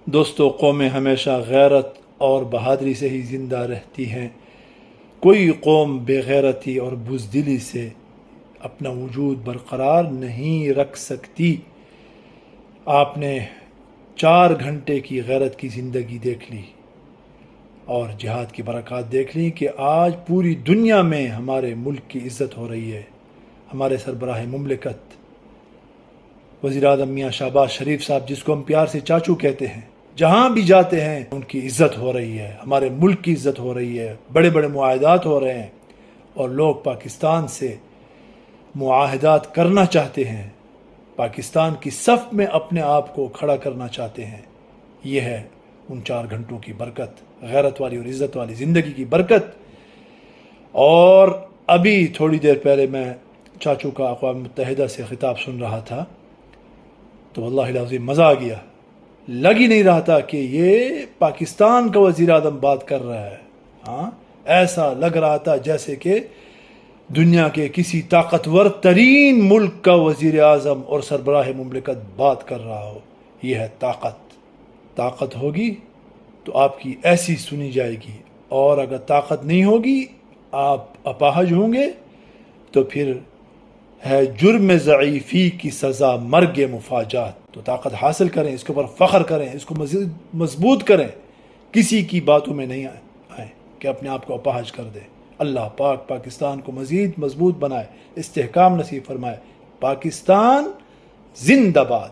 دوستو، قومیں ہمیشہ غیرت اور بہادری سے ہی زندہ رہتی ہیں۔ کوئی قوم بے غیرتی اور بزدلی سے اپنا وجود برقرار نہیں رکھ سکتی۔ آپ نے 4 گھنٹے کی غیرت کی زندگی دیکھ لی اور جہاد کی برکات دیکھ لی کہ آج پوری دنیا میں ہمارے ملک کی عزت ہو رہی ہے۔ ہمارے سربراہ مملکت وزیر اعظم میاں شہباز شریف صاحب، جس کو ہم پیار سے چاچو کہتے ہیں، جہاں بھی جاتے ہیں ان کی عزت ہو رہی ہے، ہمارے ملک کی عزت ہو رہی ہے، بڑے بڑے معاہدات ہو رہے ہیں اور لوگ پاکستان سے معاہدات کرنا چاہتے ہیں، پاکستان کی صف میں اپنے آپ کو کھڑا کرنا چاہتے ہیں۔ یہ ہے ان 4 گھنٹوں کی برکت، غیرت والی اور عزت والی زندگی کی برکت۔ اور ابھی تھوڑی دیر پہلے میں چاچو کا اقوام متحدہ سے خطاب سن رہا تھا تو واللہ العظیم مزہ آ گیا۔ لگ ہی نہیں رہا تھا کہ یہ پاکستان کا وزیر اعظم بات کر رہا ہے۔ ہاں، ایسا لگ رہا تھا جیسے کہ دنیا کے کسی طاقتور ترین ملک کا وزیر اعظم اور سربراہ مملکت بات کر رہا ہو۔ یہ ہے طاقت ہوگی تو آپ کی ایسی سنی جائے گی، اور اگر طاقت نہیں ہوگی، آپ اپاہج ہوں گے تو پھر ہے جرم ضعیفی کی سزا مرگ مفاجات۔ تو طاقت حاصل کریں، اس کے اوپر فخر کریں، اس کو مزید مضبوط کریں، کسی کی باتوں میں نہیں آئیں کہ اپنے آپ کو اپاہج کر دیں۔ اللہ پاک پاکستان کو مزید مضبوط بنائے، استحکام نصیب فرمائے۔ پاکستان زندہ باد۔